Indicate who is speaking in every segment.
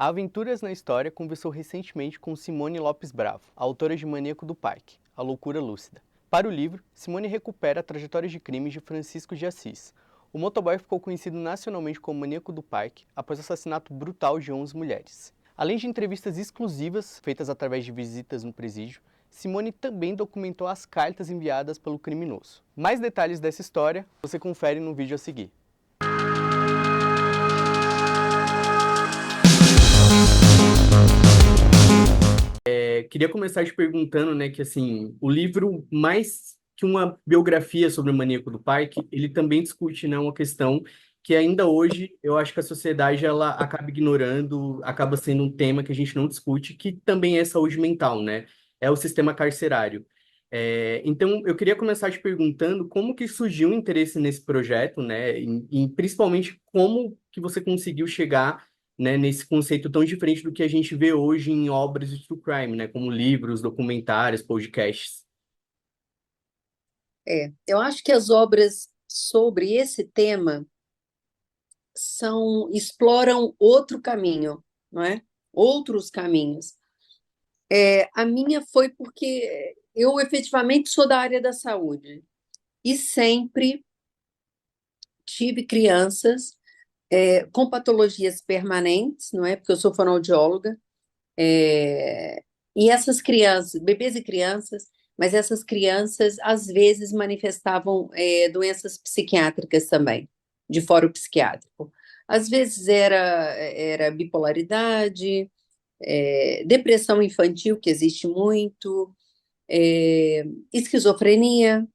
Speaker 1: A Aventuras na História conversou recentemente com Simone Lopes Bravo, autora de Maníaco do Parque, A Loucura Lúcida. Para o livro, Simone recupera a trajetória de crimes de Francisco de Assis. O motoboy ficou conhecido nacionalmente como Maníaco do Parque após o assassinato brutal de 11 mulheres. Além de entrevistas exclusivas feitas através de visitas no presídio, Simone também documentou as cartas enviadas pelo criminoso. Mais detalhes dessa história você confere no vídeo a seguir. Queria começar te perguntando, né, que assim, o livro, mais que uma biografia sobre o Maníaco do Parque, ele também discute, né, uma questão que ainda hoje eu acho que a sociedade ela acaba ignorando, acaba sendo um tema que a gente não discute, que também é saúde mental, né? É o sistema carcerário. Então, eu queria começar te perguntando como que surgiu o interesse nesse projeto, né? E principalmente como que você conseguiu chegar, né, nesse conceito tão diferente do que a gente vê hoje em obras de true crime, né, como livros, documentários, podcasts.
Speaker 2: Eu acho que as obras sobre esse tema exploram outro caminho, não é? Outros caminhos. A minha foi porque eu efetivamente sou da área da saúde e sempre tive crianças com patologias permanentes, não é? Porque eu sou fonoaudióloga, e essas crianças, bebês e crianças, mas essas crianças às vezes manifestavam doenças psiquiátricas também, de foro psiquiátrico. Às vezes era bipolaridade, depressão infantil, que existe muito, esquizofrenia.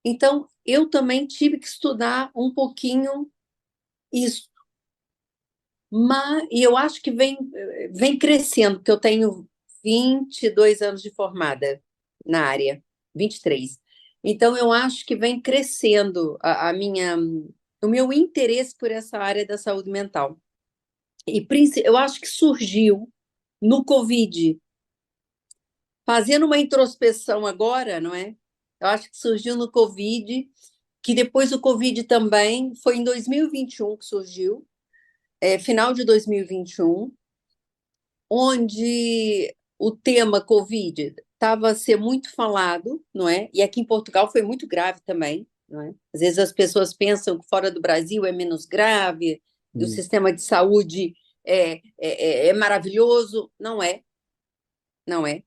Speaker 2: Então, eu também tive que estudar um pouquinho isso. E eu acho que vem crescendo, porque eu tenho 22 anos de formada na área, 23. Então, eu acho que vem crescendo o meu interesse por essa área da saúde mental. Eu acho que surgiu no Covid, fazendo uma introspecção agora, não é? Eu acho que surgiu no Covid, que depois do Covid também, foi em 2021 que surgiu, final de 2021, onde o tema Covid estava a ser muito falado, não é? E aqui em Portugal foi muito grave também, não é? Às vezes as pessoas pensam que fora do Brasil é menos grave, e o
Speaker 1: Hum.
Speaker 2: sistema de saúde é maravilhoso. Não é, não é.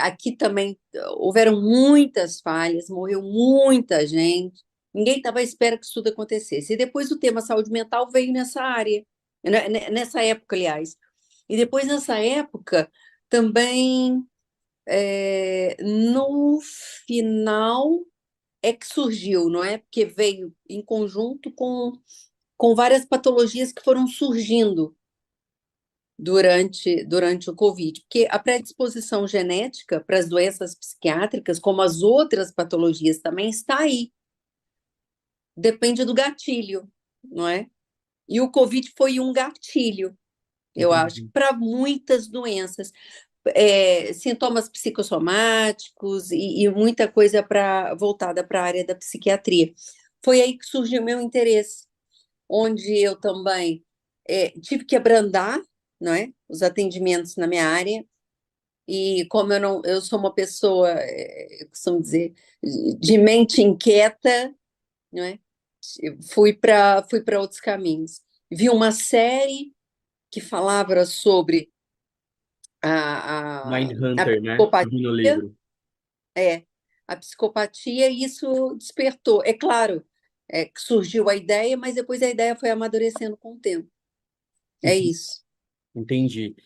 Speaker 2: Aqui também houveram muitas falhas, morreu muita gente, ninguém estava à espera que isso tudo acontecesse. E depois o tema saúde mental veio nessa área, nessa época, aliás. E depois, nessa época, também, no final, é que surgiu, não é? Porque veio em conjunto com várias patologias que foram surgindo durante o Covid. Porque a predisposição genética para as doenças psiquiátricas, como as outras patologias também, está aí. Depende do gatilho, não é? E o Covid foi um gatilho, eu acho,
Speaker 1: Entendi.
Speaker 2: para muitas doenças. Sintomas psicossomáticos e muita coisa voltada para a área da psiquiatria. Foi aí que surgiu o meu interesse, onde eu também tive que abrandar, não é, os atendimentos na minha área, e como eu sou uma pessoa, eu costumo dizer, de mente inquieta, não é? Fui para outros caminhos. Vi uma série que falava sobre a
Speaker 1: Mindhunter, né? Eu vi no
Speaker 2: psicopatia,
Speaker 1: livro.
Speaker 2: é, a psicopatia, e isso despertou. É claro, que surgiu a ideia, mas depois a ideia foi amadurecendo com o tempo. É isso.
Speaker 1: Entendi.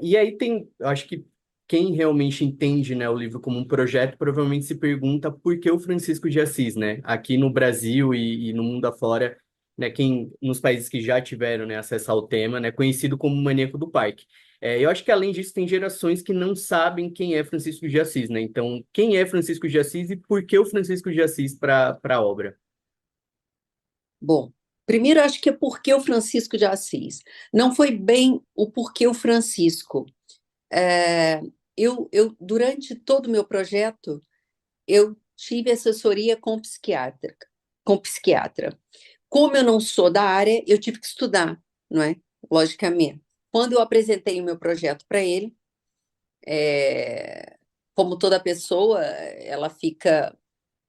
Speaker 1: E aí tem, eu acho que quem realmente entende, né, o livro como um projeto, provavelmente se pergunta por que o Francisco de Assis, né? Aqui no Brasil e no mundo afora, né, quem nos países que já tiveram, né, acesso ao tema, né, conhecido como Maníaco do Parque. Eu acho que além disso tem gerações que não sabem quem é Francisco de Assis, né? Então, quem é Francisco de Assis e por que o Francisco de Assis para a obra?
Speaker 2: Bom, primeiro acho que é porque o Francisco de Assis. Não foi bem o porquê o Francisco. É, durante todo o meu projeto, eu tive assessoria com psiquiatra. Como eu não sou da área, eu tive que estudar, não é? Logicamente. Quando eu apresentei o meu projeto para ele, é, como toda pessoa, ela fica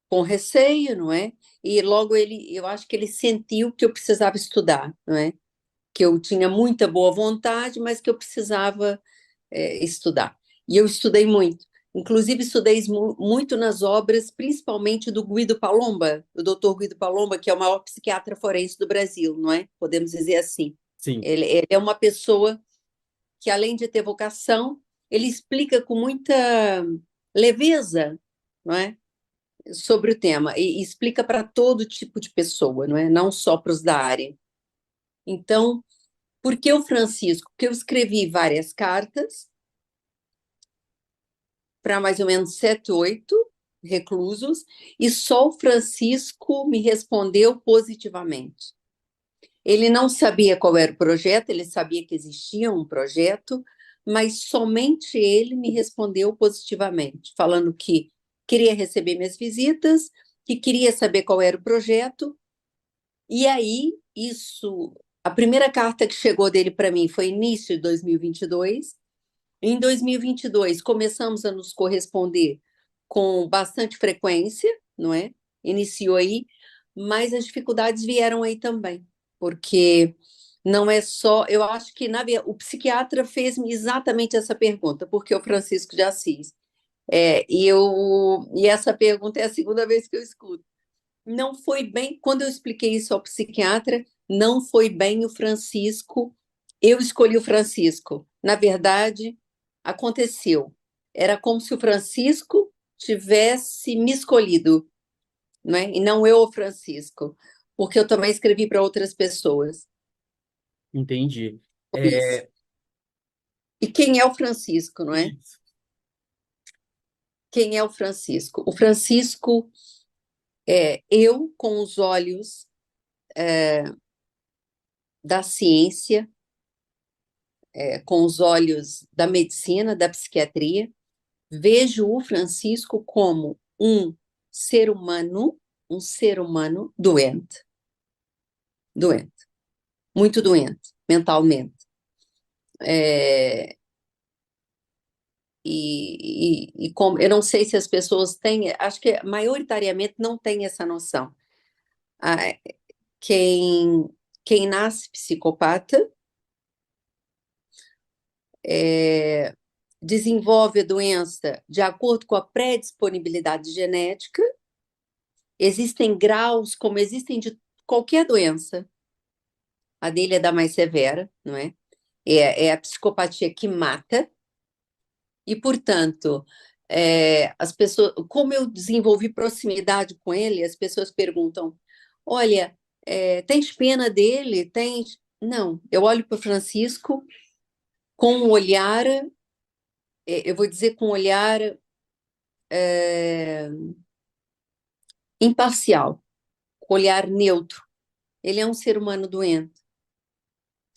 Speaker 2: com receio, não é? E logo eu acho que ele sentiu que eu precisava estudar, não é? Que eu tinha muita boa vontade, mas que eu precisava estudar. E eu estudei muito. Inclusive, estudei muito nas obras, principalmente do Guido Palomba, do Dr. Guido Palomba, que é o maior psiquiatra forense do Brasil, não é? Podemos dizer assim.
Speaker 1: Sim,
Speaker 2: Ele é uma pessoa que, além de ter vocação, ele explica com muita leveza, não é? Sobre o tema, e explica para todo tipo de pessoa, não é? Não só para os da área. Então, por que o Francisco? Porque eu escrevi várias cartas para mais ou menos 7, 8 reclusos, e só o Francisco me respondeu positivamente. Ele não sabia qual era o projeto, ele sabia que existia um projeto, mas somente ele me respondeu positivamente, falando que queria receber minhas visitas, que queria saber qual era o projeto. E aí, a primeira carta que chegou dele para mim foi início de 2022. Em 2022, começamos a nos corresponder com bastante frequência, não é? Iniciou aí, mas as dificuldades vieram aí também, porque não é só. Eu acho que o psiquiatra fez-me exatamente essa pergunta, porque o Francisco de Assis. E essa pergunta é a segunda vez que eu escuto. Não foi bem, quando eu expliquei isso ao psiquiatra, não foi bem o Francisco, eu escolhi o Francisco. Na verdade, aconteceu. Era como se o Francisco tivesse me escolhido, né? E não eu o Francisco, porque eu também escrevi para outras pessoas.
Speaker 1: entendi.
Speaker 2: Foi isso.
Speaker 1: É,
Speaker 2: E quem é o Francisco, não é?
Speaker 1: isso.
Speaker 2: Quem é o Francisco? O Francisco é eu com os olhos da ciência, com os olhos da medicina, da psiquiatria, vejo o Francisco como ser humano, um ser humano doente, doente, muito doente, mentalmente. É, e como, eu não sei se as pessoas têm, acho que maioritariamente não tem essa noção. Ah, quem, quem nasce psicopata é, desenvolve a doença de acordo com a predisponibilidade genética. Existem graus, como existem de qualquer doença. A dele é da mais severa, não é? É a psicopatia que mata. E, portanto, as pessoas, como eu desenvolvi proximidade com ele, as pessoas perguntam: olha, tens pena dele? Tens? Não, eu olho para o Francisco com um olhar, eu vou dizer com um olhar é, imparcial, olhar neutro. Ele é um ser humano doente.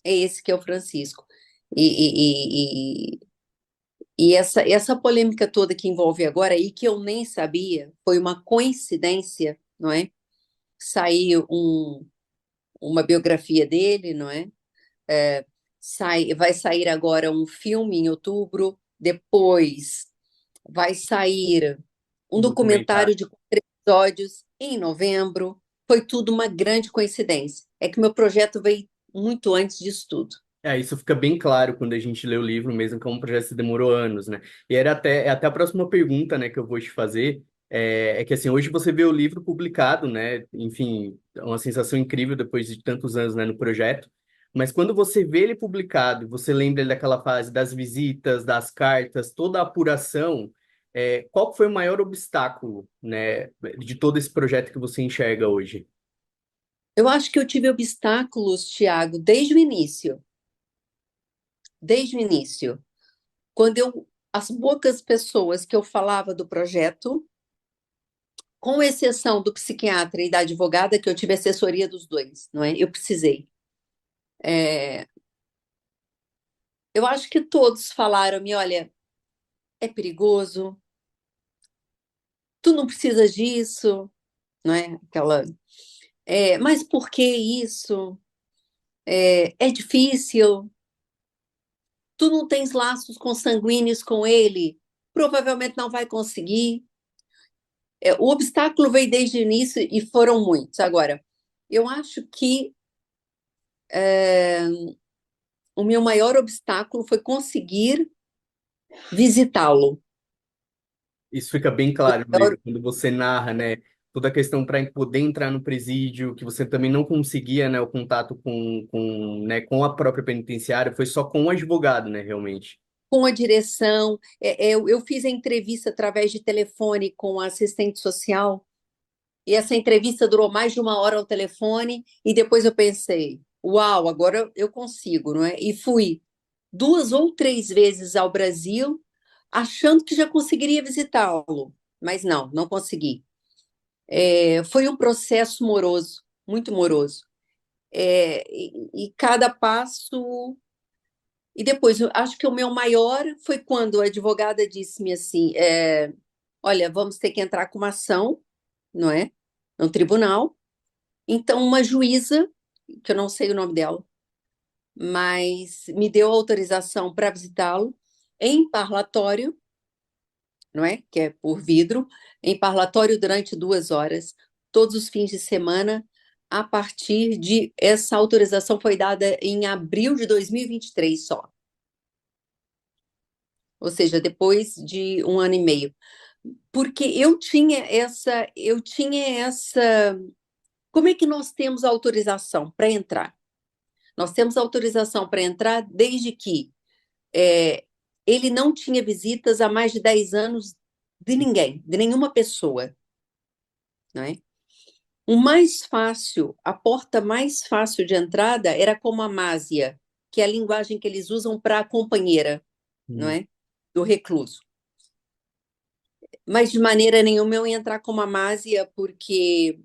Speaker 2: É esse que é o Francisco. E, e, e, e essa polêmica toda que envolve agora, e que eu nem sabia, foi uma coincidência, não é? Saiu uma biografia dele, não é? Vai sair agora um filme em outubro, depois vai sair um
Speaker 1: O documentário.
Speaker 2: documentário de 4 episódios em novembro. Foi tudo uma grande coincidência. É que meu projeto veio muito antes disso tudo.
Speaker 1: Isso fica bem claro quando a gente lê o livro, mesmo que é um projeto que demorou anos, né? E até a próxima pergunta, né, que eu vou te fazer, é que assim, hoje você vê o livro publicado, né? Enfim, é uma sensação incrível depois de tantos anos, né, no projeto. Mas quando você vê ele publicado, você lembra daquela fase das visitas, das cartas, toda a apuração, qual que foi o maior obstáculo, né, de todo esse projeto que você enxerga hoje?
Speaker 2: Eu acho que eu tive obstáculos, Tiago, desde o início. Desde o início. As poucas pessoas que eu falava do projeto, com exceção do psiquiatra e da advogada, que eu tive assessoria dos dois, não é? Eu precisei. É, eu acho que todos falaram-me, olha, é perigoso, tu não precisa disso, não é? Mas por que isso? É difícil. tu não tens laços consanguíneos com ele, provavelmente não vai conseguir. O obstáculo veio desde o início e foram muitos. Agora, eu acho que o meu maior obstáculo foi conseguir visitá-lo.
Speaker 1: Isso fica bem claro no livro, quando você narra, né, toda a questão para poder entrar no presídio, que você também não conseguia, né, o contato com a própria penitenciária, foi só com o advogado, né, realmente.
Speaker 2: Com a direção. Eu fiz a entrevista através de telefone com a assistente social, e essa entrevista durou mais de uma hora ao telefone, e depois eu pensei, uau, agora eu consigo, não é? E fui 2 ou 3 vezes ao Brasil, achando que já conseguiria visitá-lo, mas não consegui. Foi um processo moroso, muito moroso. E cada passo. E depois, eu acho que o meu maior foi quando a advogada disse-me assim: olha, vamos ter que entrar com uma ação, não é? No tribunal. Então, uma juíza, que eu não sei o nome dela, mas me deu autorização para visitá-lo em parlatório, não é? Que é por vidro, em parlatório durante 2 horas, todos os fins de semana, a partir de. Essa autorização foi dada em abril de 2023 só, ou seja, depois de 1 ano e meio. Porque eu tinha essa. Como é que nós temos autorização para entrar? Nós temos autorização para entrar desde que é, ele não tinha visitas há mais de 10 anos de ninguém, de nenhuma pessoa, não é? O mais fácil, a porta mais fácil de entrada era como a másia, que é a linguagem que eles usam para a companheira, não
Speaker 1: Hum.
Speaker 2: é? Do recluso. Mas de maneira nenhuma eu ia entrar como a másia, porque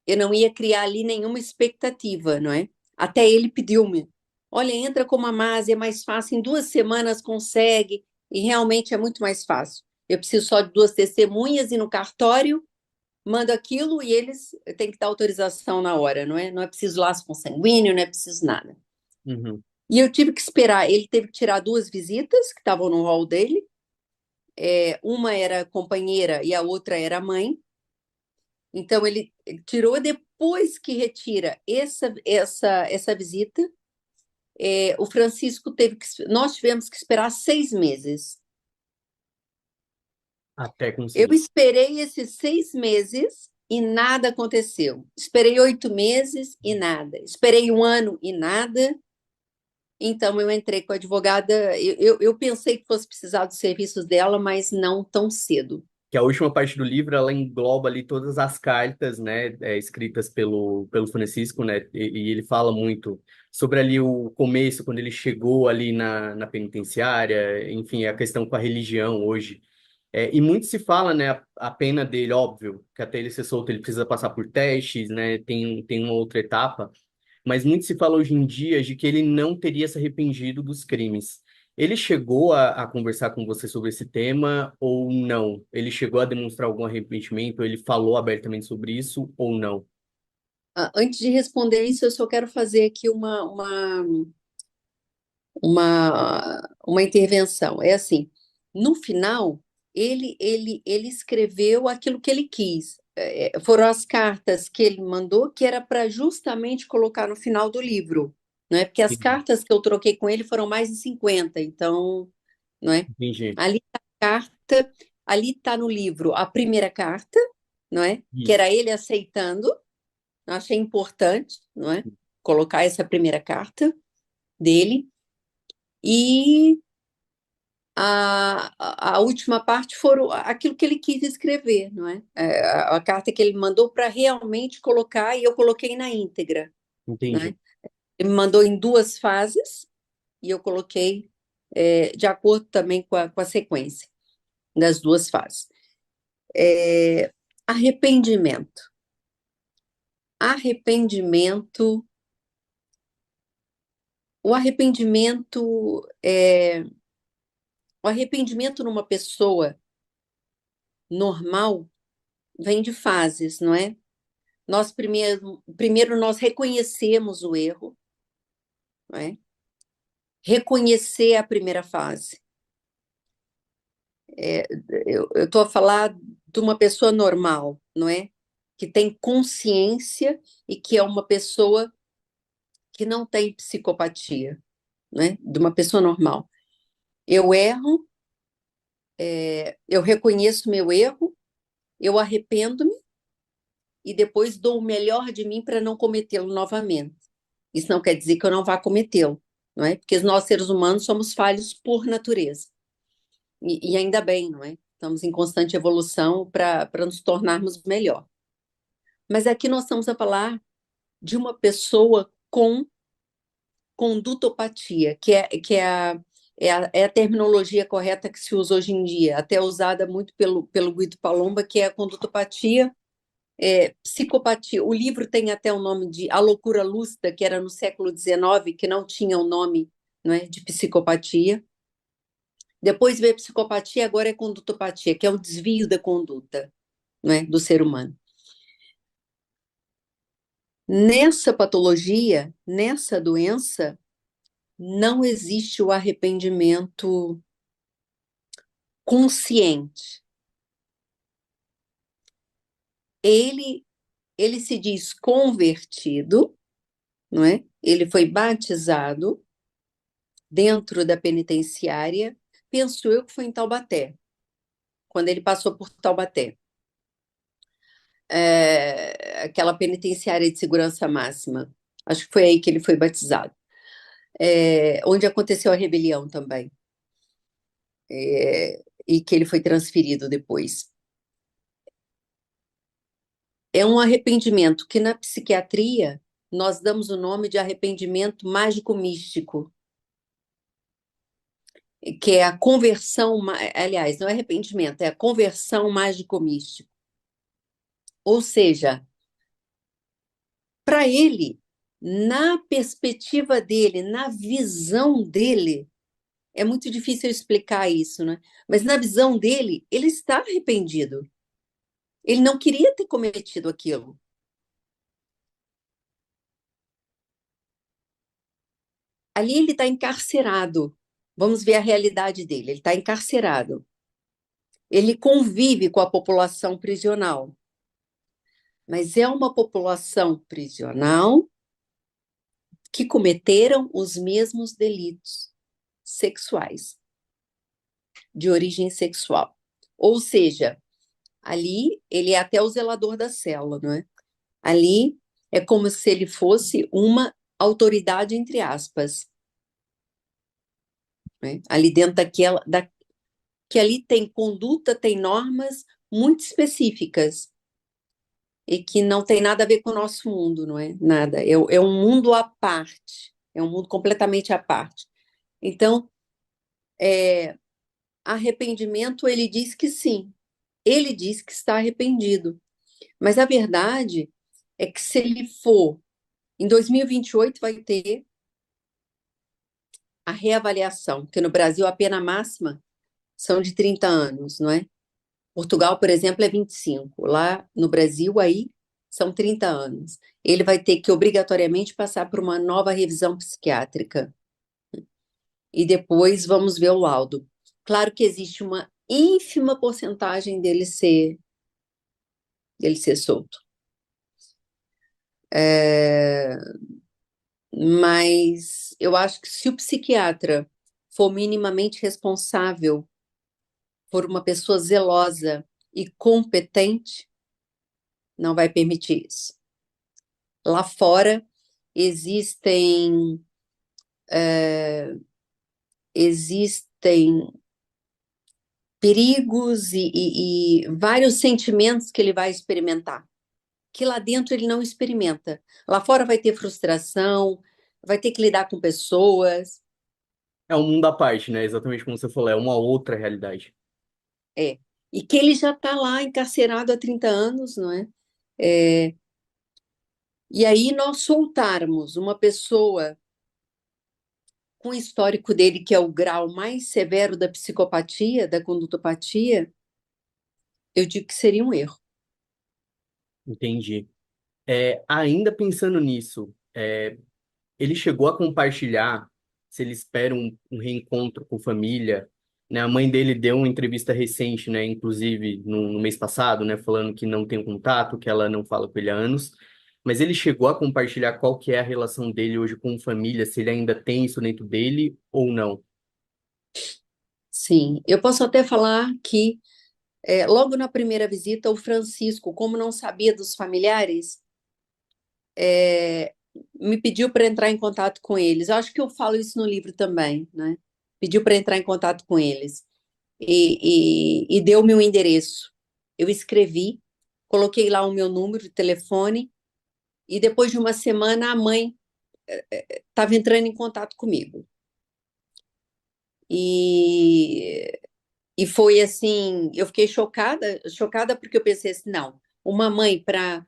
Speaker 2: eu não ia criar ali nenhuma expectativa, não é? Até ele pediu-me, olha, entra como a Mase, é mais fácil, em 2 semanas consegue, e realmente é muito mais fácil. Eu preciso só de 2 testemunhas e no cartório, mando aquilo e eles têm que dar autorização na hora, não é? Não é preciso laço consanguíneo, não é preciso nada.
Speaker 1: Uhum.
Speaker 2: E eu tive que esperar, ele teve que tirar 2 visitas que estavam no hall dele, uma era companheira e a outra era mãe. Então, ele tirou depois que retira essa visita. O Francisco nós tivemos que esperar 6 meses.
Speaker 1: Até
Speaker 2: Eu
Speaker 1: conseguir.
Speaker 2: esperei esses 6 meses e nada aconteceu. Esperei 8 meses e nada. Esperei 1 ano e nada. Então, eu entrei com a advogada. Eu pensei que fosse precisar dos serviços dela, mas não tão cedo.
Speaker 1: Que a última parte do livro, ela engloba ali todas as cartas, né, escritas pelo Francisco, né, e ele fala muito sobre ali o começo, quando ele chegou ali na penitenciária, enfim, a questão com a religião hoje. E muito se fala, né, a pena dele, óbvio, que até ele ser solto ele precisa passar por testes, né, tem uma outra etapa, mas muito se fala hoje em dia de que ele não teria se arrependido dos crimes. Ele chegou a conversar com você sobre esse tema ou não? Ele chegou a demonstrar algum arrependimento? Ele falou abertamente sobre isso ou não?
Speaker 2: Antes de responder isso, eu só quero fazer aqui uma intervenção. É assim, no final, ele escreveu aquilo que ele quis. Foram as cartas que ele mandou, que era para justamente colocar no final do livro, não é? Porque as
Speaker 1: Entendi.
Speaker 2: cartas que eu troquei com ele foram mais de 50, então, não é?
Speaker 1: Entendi.
Speaker 2: Ali está a carta, ali está no livro a primeira carta, não é? Que
Speaker 1: Isso.
Speaker 2: era ele aceitando, eu achei importante, não é? Colocar essa primeira carta dele. E a última parte foram aquilo que ele quis escrever, não é? A carta que ele mandou para realmente colocar, e eu coloquei na íntegra, não é?
Speaker 1: Entendi.
Speaker 2: Ele me mandou em 2 fases, e eu coloquei de acordo também com a sequência das 2 fases. Arrependimento. Arrependimento. O arrependimento, o arrependimento numa pessoa normal vem de fases, não é? Nós primeiro nós reconhecemos o erro, não é? reconhecer a primeira fase. Eu estou a falar de uma pessoa normal, não é? Que tem consciência e que é uma pessoa que não tem psicopatia, né? De uma pessoa normal. Eu erro, eu reconheço meu erro, eu arrependo-me e depois dou o melhor de mim para não cometê-lo novamente. Isso não quer dizer que eu não vá cometê-lo, não é? Porque nós, seres humanos, somos falhos por natureza. E ainda bem, não é? Estamos em constante evolução para nos tornarmos melhor. Mas aqui nós estamos a falar de uma pessoa com condutopatia, que é a terminologia correta que se usa hoje em dia, até usada muito pelo Guido Palomba, que é a condutopatia, psicopatia. O livro tem até o nome de A Loucura Lúcida, que era no século XIX, que não tinha o nome, não é, de psicopatia. Depois veio a psicopatia, agora é condutopatia, que é o desvio da conduta, não é, do ser humano. Nessa patologia, nessa doença, não existe o arrependimento consciente. Ele, ele se diz convertido, não é? Ele foi batizado dentro da penitenciária, penso eu que foi em Taubaté, quando ele passou por Taubaté, aquela penitenciária de segurança máxima. Acho que foi aí que ele foi batizado, onde aconteceu a rebelião também, e que ele foi transferido depois. É um arrependimento que na psiquiatria nós damos o nome de arrependimento mágico-místico, que é a conversão, aliás, não é arrependimento, é a conversão mágico-mística. Ou seja, para ele, na perspectiva dele, na visão dele, é muito difícil eu explicar isso, né? Mas na visão dele, ele está arrependido. Ele não queria ter cometido aquilo. Ali ele está encarcerado. Vamos ver a realidade dele. Ele está encarcerado. Ele convive com a população prisional, mas é uma população prisional que cometeram os mesmos delitos sexuais, de origem sexual. Ou seja, ali ele é até o zelador da cela, não é? Ali é como se ele fosse uma autoridade, entre aspas, né? Ali dentro que ali tem conduta, tem normas muito específicas e que não tem nada a ver com o nosso mundo, não é? Nada. É um mundo à parte, é um mundo completamente à parte. Então, arrependimento, ele diz que sim, ele diz que está arrependido, mas a verdade é que se ele for, em 2028 vai ter a reavaliação, porque no Brasil a pena máxima são de 30 anos, não é? Portugal, por exemplo, é 25. Lá no Brasil, aí são 30 anos. Ele vai ter que obrigatoriamente passar por uma nova revisão psiquiátrica. E depois vamos ver o laudo. Claro que existe uma ínfima porcentagem dele ser solto. Mas eu acho que se o psiquiatra for minimamente responsável por uma pessoa zelosa e competente, não vai permitir isso. Lá fora existem existem perigos e vários sentimentos que ele vai experimentar, que lá dentro ele não experimenta. Lá fora vai ter frustração, vai ter que lidar com pessoas,
Speaker 1: É um mundo à parte, né? Exatamente como você falou, é uma outra realidade.
Speaker 2: é. E que ele já está lá encarcerado há 30 anos, não é? É, e aí nós soltarmos uma pessoa com o histórico dele, que é o grau mais severo da psicopatia, da condutopatia, eu digo que seria um erro.
Speaker 1: Entendi. Ainda pensando nisso, ele chegou a compartilhar. se ele espera um reencontro com família, né? A mãe dele deu uma entrevista recente, né? Inclusive no mês passado, né? Falando que não tem contato, que ela não fala com ele há anos. Mas ele chegou a compartilhar qual que é a relação dele hoje com família, se ele ainda tem isso dentro dele ou não.
Speaker 2: Sim, eu posso até falar que logo na primeira visita, o Francisco, como não sabia dos familiares, é, me pediu para entrar em contato com eles. Eu acho que eu falo isso no livro também, né? Pediu para entrar em contato com eles e deu o meu endereço. Eu escrevi, coloquei lá o meu número de telefone e depois de uma semana a mãe estava entrando em contato comigo. E, e foi assim, eu fiquei chocada, chocada porque eu pensei assim, não, uma mãe para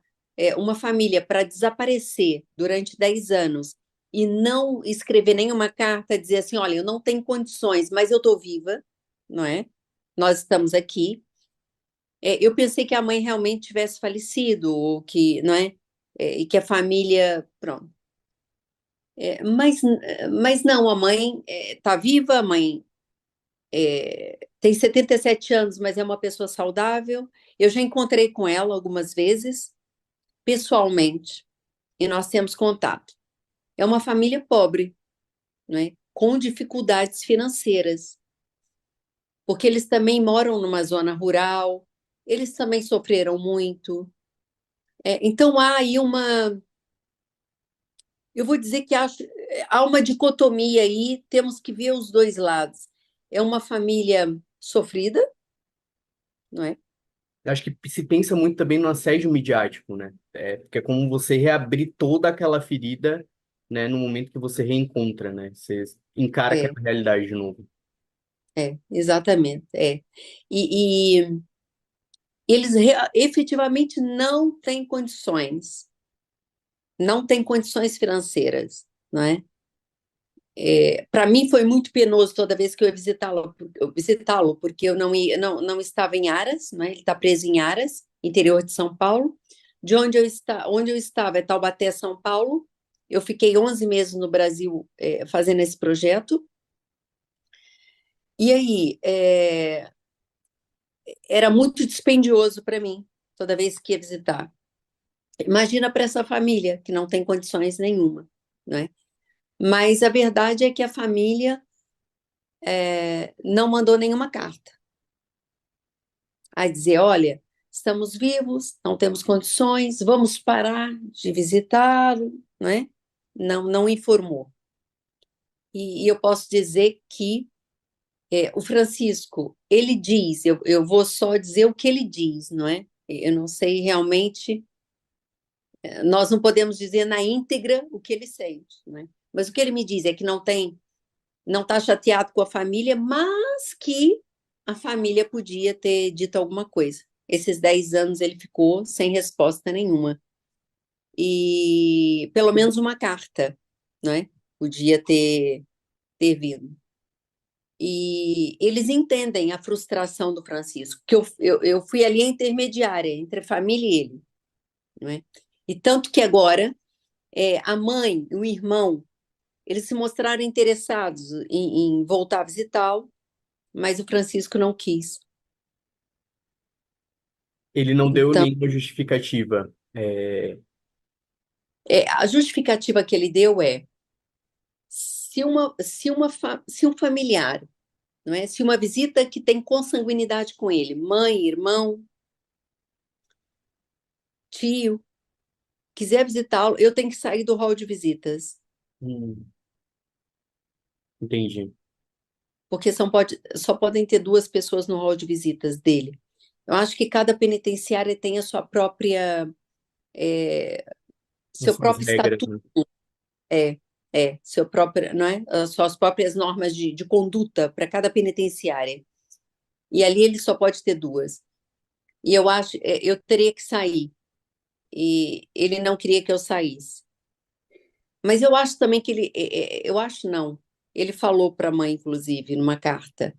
Speaker 2: uma família para desaparecer durante 10 anos e não escrever nenhuma carta, dizer assim, olha, eu não tenho condições, mas eu estou viva, não é? Nós estamos aqui. Eu pensei que a mãe realmente tivesse falecido, ou que, não é? E que a família, pronto. Mas não, a mãe está viva, a mãe tem 77 anos, mas é uma pessoa saudável. Eu já encontrei com ela algumas vezes, pessoalmente, e nós temos contato. É uma família pobre, né? Com dificuldades financeiras, porque eles também moram numa zona rural, eles também sofreram muito. Então há aí eu vou dizer que há uma dicotomia aí, temos que ver os dois lados. É uma família sofrida, não é?
Speaker 1: Eu acho que se pensa muito também no assédio midiático, né? Porque é como você reabrir toda aquela ferida, né, no momento que você reencontra, né? Você encara
Speaker 2: É,
Speaker 1: aquela realidade de novo.
Speaker 2: exatamente, é. E eles efetivamente não têm condições financeiras, não é? Para mim foi muito penoso toda vez que eu visitá-lo, porque eu não estava em Aras, né? Ele está preso em Aras, interior de São Paulo. De onde eu estava é Taubaté, São Paulo. Eu fiquei 11 meses no Brasil, fazendo esse projeto. E aí, era muito dispendioso para mim, toda vez que ia visitar. Imagina para essa família que não tem condições nenhuma, né? Mas a verdade é que a família não mandou nenhuma carta a dizer, olha, estamos vivos, não temos condições, vamos parar de visitá-lo, né? Não informou. E eu posso dizer que o Francisco, ele diz, eu vou só dizer o que ele diz, não é? Eu não sei realmente, nós não podemos dizer na íntegra o que ele sente, né? Mas o que ele me diz é que não está chateado com a família, mas que a família podia ter dito alguma coisa. Esses 10 anos ele ficou sem resposta nenhuma. E pelo menos uma carta, né? Podia ter vindo. E eles entendem a frustração do Francisco, que eu fui ali a intermediária entre a família e ele, não é? E tanto que agora a mãe, o irmão, eles se mostraram interessados em voltar a visitá-lo, mas o Francisco não quis.
Speaker 1: Ele não deu
Speaker 2: Então,
Speaker 1: nenhuma justificativa.
Speaker 2: a justificativa que ele deu é se um familiar, não é? Se uma visita que tem consanguinidade com ele, mãe, irmão, tio, quiser visitá-lo, eu tenho que sair do hall de visitas,
Speaker 1: Hum, entendi.
Speaker 2: porque só podem ter duas pessoas no hall de visitas dele. Eu acho que cada penitenciária tem a sua própria, é,
Speaker 1: As
Speaker 2: seu
Speaker 1: suas
Speaker 2: próprio
Speaker 1: regras,
Speaker 2: estatuto,
Speaker 1: né?
Speaker 2: é, seu próprio, não é? As suas próprias normas de conduta para cada penitenciária. E ali ele só pode ter duas. E eu acho, eu teria que sair. E ele não queria que eu saísse. Mas eu acho também que eu acho não. Ele falou para a mãe, inclusive, numa carta,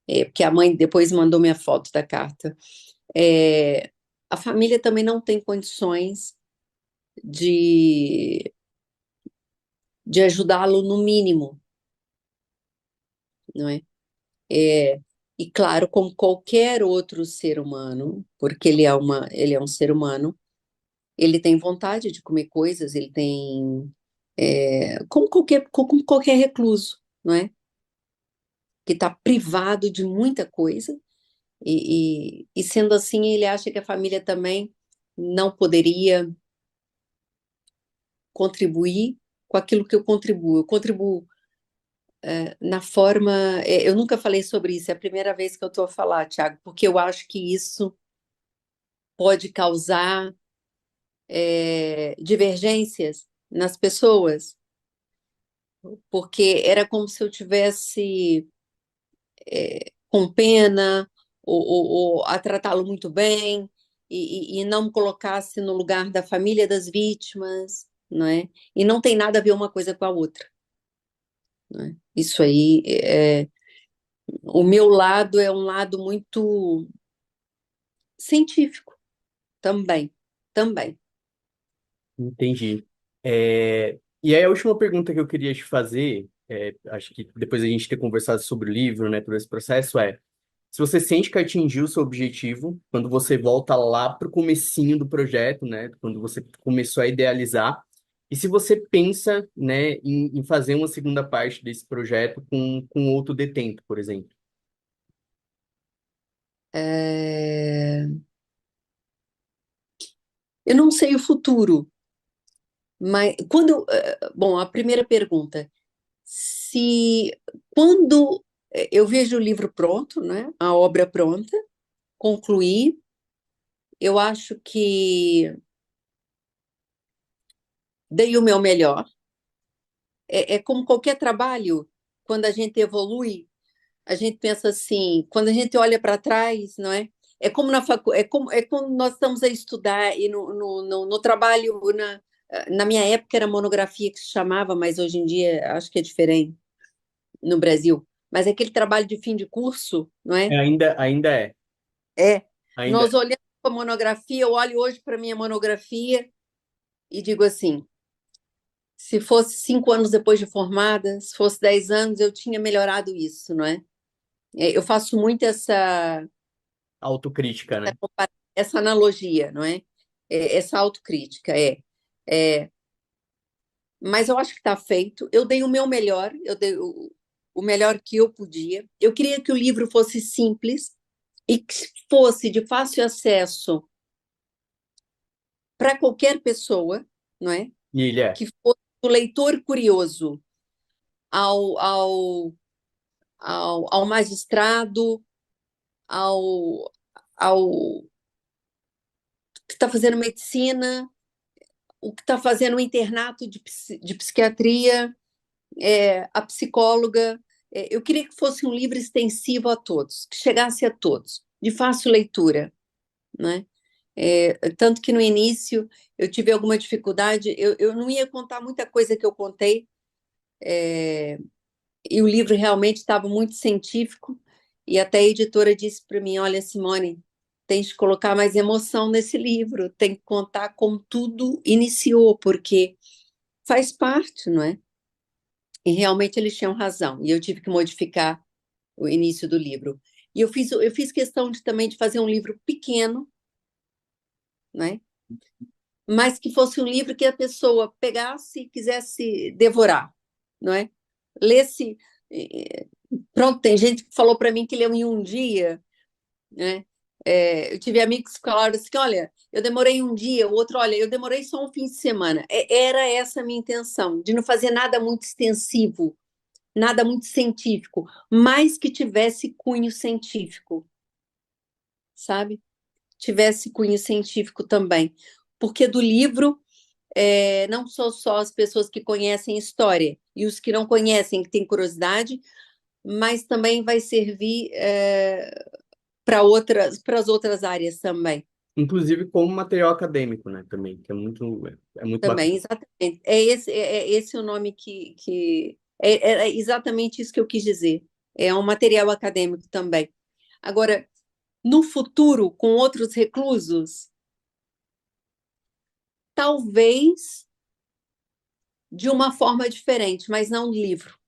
Speaker 2: porque a mãe depois mandou minha foto da carta. É, a família também não tem condições de, de ajudá-lo no mínimo, não é? É, e claro, como qualquer outro ser humano, porque ele é um ser humano, ele tem vontade de comer coisas, ele tem, como qualquer recluso, não é? Que está privado de muita coisa, e sendo assim, ele acha que a família também não poderia contribuir com aquilo que eu contribuo. Eu contribuo na forma. Eu nunca falei sobre isso, é a primeira vez que eu estou a falar, Tiago, porque eu acho que isso pode causar divergências nas pessoas, porque era como se eu tivesse com pena ou a tratá-lo muito bem e não me colocasse no lugar da família das vítimas, não é? E não tem nada a ver uma coisa com a outra, não é? Isso aí, o meu lado é um lado muito científico também, também.
Speaker 1: Entendi. E aí a última pergunta que eu queria te fazer, acho que depois a gente ter conversado sobre o livro, né, todo esse processo, se você sente que atingiu o seu objetivo, quando você volta lá para o comecinho do projeto, né, quando você começou a idealizar, e se você pensa, né, em fazer uma segunda parte desse projeto com outro detento, por exemplo.
Speaker 2: É, eu não sei o futuro, mas bom, a primeira pergunta, se quando eu vejo o livro pronto, né, a obra pronta, concluí, eu acho que dei o meu melhor. É como qualquer trabalho, quando a gente evolui, a gente pensa assim, quando a gente olha para trás, não é? É como é quando nós estamos a estudar e no trabalho, na minha época era monografia que se chamava, mas hoje em dia acho que é diferente no Brasil. Mas é aquele trabalho de fim de curso, não é?
Speaker 1: Ainda é,
Speaker 2: É.
Speaker 1: ainda
Speaker 2: Nós
Speaker 1: é.
Speaker 2: olhamos para a monografia, eu olho hoje para a minha monografia e digo assim, se fosse 5 anos depois de formada, se fosse 10 anos, eu tinha melhorado isso, não é? Eu faço muito
Speaker 1: Autocrítica, né?
Speaker 2: essa analogia, não é? Essa autocrítica, é. Mas eu acho que está feito. Eu dei o meu melhor, eu dei o melhor que eu podia. Eu queria que o livro fosse simples e que fosse de fácil acesso para qualquer pessoa, não é?
Speaker 1: E ele é.
Speaker 2: Que fosse o leitor curioso ao, ao, ao magistrado, ao, ao que está fazendo medicina, o que está fazendo o internato de psiquiatria, a psicóloga. Eu queria que fosse um livro extensivo a todos, que chegasse a todos, de fácil leitura, né? Tanto que no início eu tive alguma dificuldade, eu não ia contar muita coisa que eu contei, e o livro realmente estava muito científico, e até a editora disse para mim, olha, Simone, tem que colocar mais emoção nesse livro, tem que contar como tudo iniciou, porque faz parte, não é? E realmente eles tinham razão, e eu tive que modificar o início do livro. E eu fiz questão também de fazer um livro pequeno, né? Mas que fosse um livro que a pessoa pegasse e quisesse devorar, não é? Lesse. Pronto, tem gente que falou para mim que leu em um dia, né? Eu tive amigos que falaram assim: olha, eu demorei um dia, o outro, olha, eu demorei só um fim de semana. Era essa a minha intenção, de não fazer nada muito extensivo, nada muito científico, mas que tivesse cunho científico, sabe? Tivesse cunho científico também. Porque do livro, não são só as pessoas que conhecem história e os que não conhecem, que têm curiosidade, mas também vai servir para as outras áreas também.
Speaker 1: Inclusive como material acadêmico, né, também, que é muito
Speaker 2: Também,
Speaker 1: bacana.
Speaker 2: exatamente. É esse o nome é exatamente isso que eu quis dizer. É um material acadêmico também. Agora, no futuro, com outros reclusos, talvez de uma forma diferente, mas não um livro.